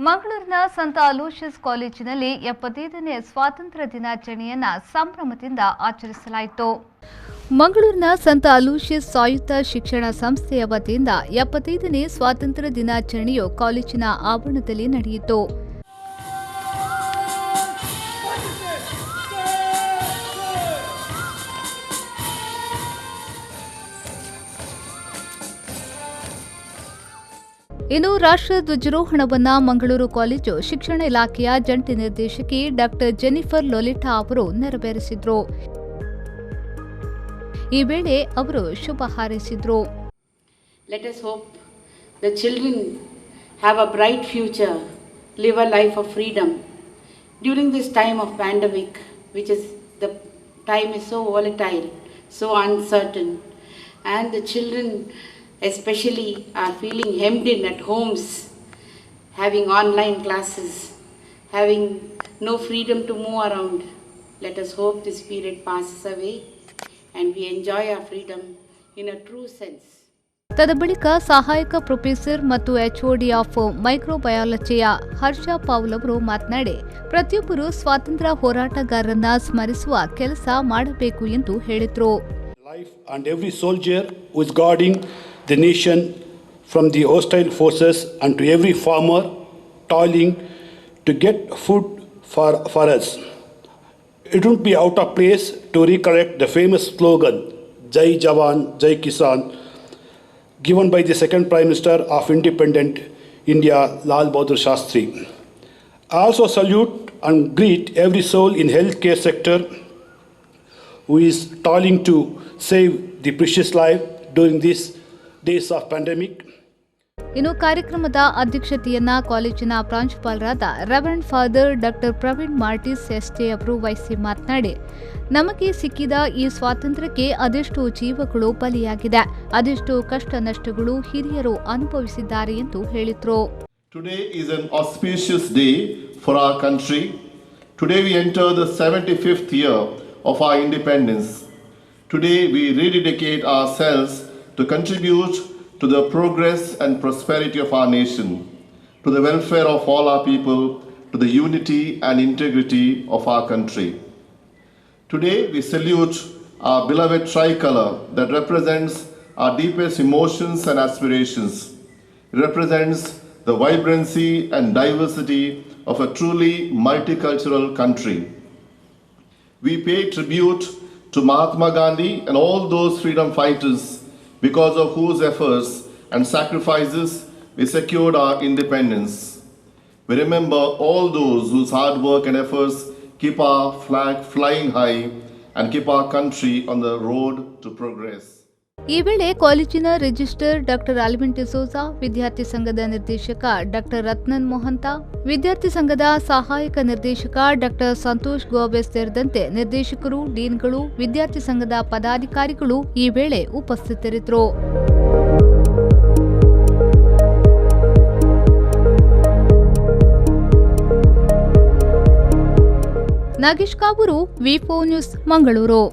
ಮಂಗಳೂರಿನ ಸಂತ ಅಲೋಷಿಯಸ್ ಕಾಲೇಜಿನಲ್ಲಿ 75ನೇ ಸ್ವಾತಂತ್ರ್ಯ ದಿನಾಚರಣೆಯನ್ನು ಸಂಭ್ರಮದಿಂದ ಆಚರಿಸಲಾಯಿತು. ಮಂಗಳೂರಿನ ಸಂತ ಅಲೋಷಿಯಸ್ ಸ್ವಾಯತ್ತ ಶಿಕ್ಷಣ ಸಂಸ್ಥೆಯ ವತಿಯಿಂದ 75ನೇ ಸ್ವಾತಂತ್ರ್ಯ ದಿನಾಚರಣೆಯು ಕಾಲೇಜಿನ ಆವರಣದಲ್ಲಿ ನಡೆಯಿತು. ಇನ್ನು ರಾಷ್ಟ್ರ ಧ್ವಜಾರೋಹಣವನ್ನು ಮಂಗಳೂರು ಕಾಲೇಜು ಶಿಕ್ಷಣ ಇಲಾಖೆಯ ಜಂಟಿ ನಿರ್ದೇಶಕಿ ಡಾಕ್ಟರ್ ಜೆನಿಫರ್ ಲೊಲಿಟಾ ಅವರು ನೆರವೇರಿಸಿದರು. ಈ ವೇಳೆ ಅವರು ಶುಭ ಹಾರೈಸಿದರು. Let us hope the children have a bright future, live a life of freedom during this time of pandemic, which is the time is so volatile, so uncertain, and the children especially are feeling hemmed in at homes, having online classes, having no freedom to move around. Let us hope this period passes away and we enjoy our freedom in a true sense. ತದಬಳಿಕ ಸಹಾಯಕ professor ಮತ್ತು HOD of ಮೈಕ್ರೋಬಯಾಲಜಿಯ Harsha Paul ಅವರು ಮಾತನಾಡಿ, ಪ್ರತಿಯೊಬ್ಬರು ಸ್ವಾತಂತ್ರ್ಯ ಹೋರಾಟಗಾರರನ್ನ ಸ್ಮರಿಸುವ ಕೆಲಸ ಮಾಡಬೇಕು ಎಂದು ಹೇಳಿದರು. Life and every soldier who is guarding the nation from the hostile forces, and to every farmer toiling to get food for us. It won't be out of place to recollect the famous slogan Jai Jawan, Jai Kisan, given by the second Prime Minister of independent India, Lal Bahadur Shastri. I also salute and greet every soul in healthcare sector who is toiling to save the precious life during these days of pandemic. ಇನ್ನು ಕಾರ್ಯಕ್ರಮದ ಅಧ್ಯಕ್ಷತೆಯನ್ನ ಕಾಲೇಜಿನ ಪ್ರಾಂಶುಪಾಲರಾದ reverend father doctor Praveen ಮಾರ್ಟಿಸ್ ಎಸ್ಟೆ ಅವರು ವಹಿಸಿ ಮಾತನಾಡಿ, ನಮಗೆ ಸಿಕ್ಕಿದ ಈ ಸ್ವಾತಂತ್ರ್ಯಕ್ಕೆ ಅದೆಷ್ಟು ಜೀವಗಳು ಬಲಿಯಾಗಿದೆ, ಅದೆಷ್ಟು ಕಷ್ಟ ನಷ್ಟಗಳು ಹಿರಿಯರು ಅನುಭವಿಸಿದ್ದಾರೆ ಎಂದು ಹೇಳಿದರು. Today is an auspicious day for our country. Today we enter the 75th year of our independence. Today we rededicate ourselves to contribute to the progress and prosperity of our nation, to the welfare of all our people, to the unity and integrity of our country. Today we salute our beloved tricolor that represents our deepest emotions and aspirations. It represents the vibrancy and diversity of a truly multicultural country. We pay tribute to Mahatma Gandhi and all those freedom fighters because of whose efforts and sacrifices we secured our independence. We remember all those whose hard work and efforts keep our flag flying high and keep our country on the road to progress. ಈ ವೇಳೆ ಕಾಲೇಜಿನ register doctor Alvin D'Souza, ವಿದ್ಯಾರ್ಥಿ ಸಂಘದ ನಿರ್ದೇಶಕ doctor Ratnan ಮೊಹಂತ, ವಿದ್ಯಾರ್ಥಿ ಸಂಘದ ಸಹಾಯಕ ನಿರ್ದೇಶಕ ಡಾಕ್ಟರ್ ಸಂತೋಷ್ ಗೋಬೆ ಸೇರಿದಂತೆ ನಿರ್ದೇಶಕರು, ಡೀನ್ಗಳು, ವಿದ್ಯಾರ್ಥಿ ಸಂಘದ ಪದಾಧಿಕಾರಿಗಳು ಈ ವೇಳೆ ಉಪಸ್ಥಿತರಿದ್ದರು. ನಾಗೇಶ್ ಕಾಬೂರು, ವಿ4 ನ್ಯೂಸ್, ಮಂಗಳೂರು.